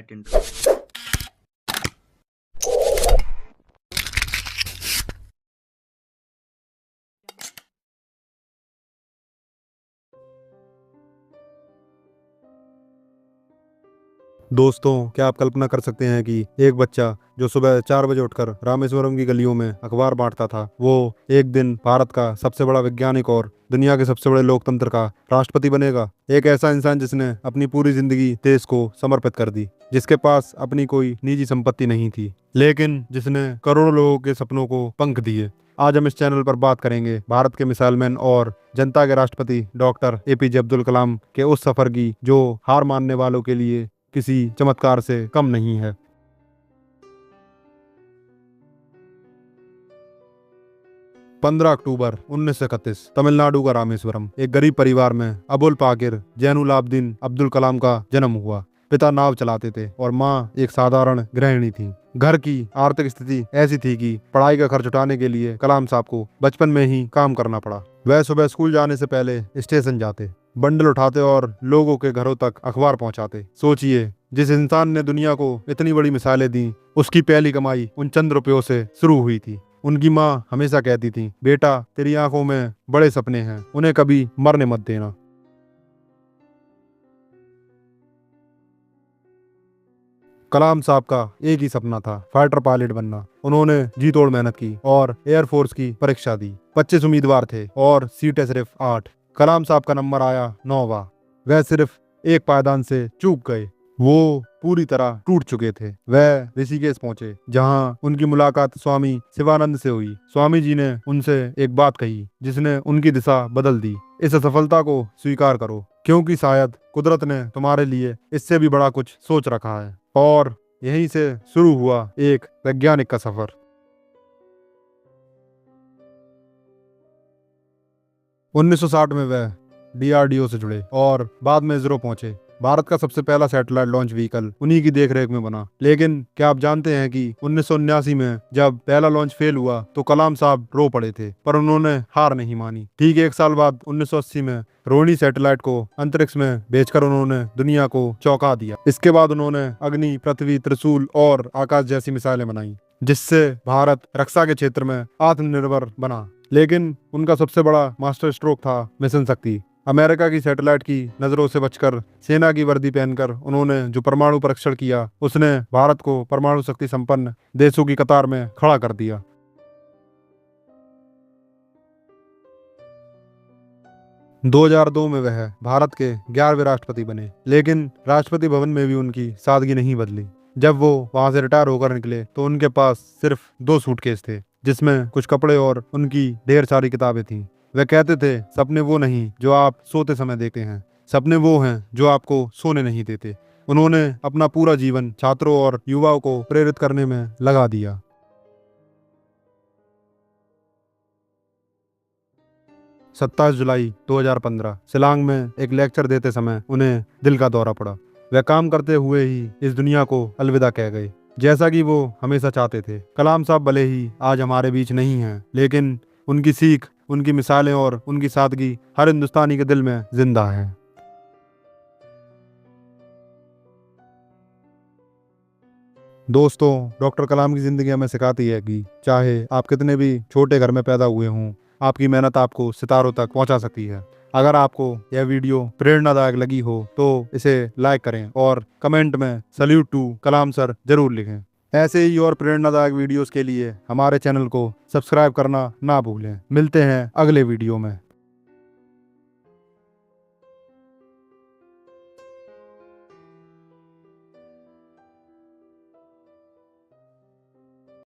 Attend. दोस्तों, क्या आप कल्पना कर सकते हैं कि एक बच्चा जो सुबह 4 बजे उठकर रामेश्वरम की गलियों में अखबार बांटता था, वो एक दिन भारत का सबसे बड़ा वैज्ञानिक और दुनिया के सबसे बड़े लोकतंत्र का राष्ट्रपति बनेगा। एक ऐसा इंसान जिसने अपनी पूरी जिंदगी देश को समर्पित कर दी, जिसके पास अपनी कोई निजी संपत्ति नहीं थी, लेकिन जिसने करोड़ों लोगों के सपनों को पंख दिए। आज हम इस चैनल पर बात करेंगे भारत के मिसाइल मैन और जनता के राष्ट्रपति डॉक्टर एपीजे अब्दुल कलाम के उस सफर की जो हार मानने वालों के लिए किसी चमत्कार से कम नहीं है। 15 अक्टूबर 1931 तमिलनाडु का रामेश्वरम एक गरीब परिवार में अबुल पाकिर जैनुलाब्दीन अब्दुल कलाम का जन्म हुआ। पिता नाव चलाते थे और माँ एक साधारण गृहिणी थी। घर की आर्थिक स्थिति ऐसी थी कि पढ़ाई का खर्च उठाने के लिए कलाम साहब को बचपन में ही काम करना पड़ा। वह सुबह स्कूल जाने से पहले स्टेशन जाते, बंडल उठाते और लोगों के घरों तक अखबार पहुंचाते। सोचिए, जिस इंसान ने दुनिया को इतनी बड़ी मिसाइलें दी, उसकी पहली कमाई उन चंद रुपयों से शुरू हुई थी। उनकी माँ हमेशा कहती थी, बेटा तेरी आंखों में बड़े सपने हैं, उन्हें कभी मरने मत देना। कलाम साहब का एक ही सपना था, फाइटर पायलट बनना। उन्होंने जी तोड़ मेहनत की और एयरफोर्स की परीक्षा दी। 25 उम्मीदवार थे और सीटें सिर्फ 8। कलाम साहब का नंबर आया 9वां। वह सिर्फ एक पायदान से चूक गए। वो पूरी तरह टूट चुके थे। वह ऋषिकेश पहुंचे, जहां उनकी मुलाकात स्वामी शिवानंद से हुई। स्वामी जी ने उनसे एक बात कही जिसने उनकी दिशा बदल दी। इस असफलता को स्वीकार करो, क्योंकि शायद कुदरत ने तुम्हारे लिए इससे भी बड़ा कुछ सोच रखा है। और यहीं से शुरू हुआ एक वैज्ञानिक का सफर। 1960 में वह डीआरडीओ से जुड़े और बाद में इसरो पहुंचे। भारत का सबसे पहला सैटेलाइट लॉन्च व्हीकल उन्हीं की देखरेख में बना। लेकिन क्या आप जानते हैं कि 1979 में जब पहला लॉन्च फेल हुआ तो कलाम साहब रो पड़े थे, पर उन्होंने हार नहीं मानी। ठीक 1 साल बाद 1980 में रोहिणी सैटेलाइट को अंतरिक्ष में भेजकर उन्होंने दुनिया को चौंका दिया। इसके बाद उन्होंने अग्नि, पृथ्वी, त्रिशूल और आकाश जैसी मिसाइलें बनाई, जिससे भारत रक्षा के क्षेत्र में आत्मनिर्भर बना। लेकिन उनका सबसे बड़ा मास्टर स्ट्रोक था मिशन शक्ति। अमेरिका की सैटेलाइट की नजरों से बचकर सेना की वर्दी पहनकर उन्होंने जो परमाणु परीक्षण किया, उसने भारत को परमाणु शक्ति संपन्न देशों की कतार में खड़ा कर दिया। 2002 में वह भारत के 11वें राष्ट्रपति बने, लेकिन राष्ट्रपति भवन में भी उनकी सादगी नहीं बदली। जब वो वहां से रिटायर होकर निकले तो उनके पास सिर्फ 2 सूटकेस थे, जिसमें कुछ कपड़े और उनकी ढेर सारी किताबें थीं। वे कहते थे, सपने वो नहीं जो आप सोते समय देखते हैं, सपने वो हैं जो आपको सोने नहीं देते। उन्होंने अपना पूरा जीवन छात्रों और युवाओं को प्रेरित करने में लगा दिया। 27 जुलाई 2015 शिलांग में एक लेक्चर देते समय उन्हें दिल का दौरा पड़ा। वह काम करते हुए ही इस दुनिया को अलविदा कह गए, जैसा कि वो हमेशा चाहते थे। कलाम साहब भले ही आज हमारे बीच नहीं हैं, लेकिन उनकी सीख, उनकी मिसालें और उनकी सादगी हर हिंदुस्तानी के दिल में जिंदा है। दोस्तों, डॉक्टर कलाम की जिंदगी हमें सिखाती है कि चाहे आप कितने भी छोटे घर में पैदा हुए हों, आपकी मेहनत आपको सितारों तक पहुंचा सकती है। अगर आपको यह वीडियो प्रेरणादायक लगी हो तो इसे लाइक करें और कमेंट में सल्यूट टू कलाम सर जरूर लिखें। ऐसे ही और प्रेरणादायक वीडियोस के लिए हमारे चैनल को सब्सक्राइब करना ना भूलें। मिलते हैं अगले वीडियो में।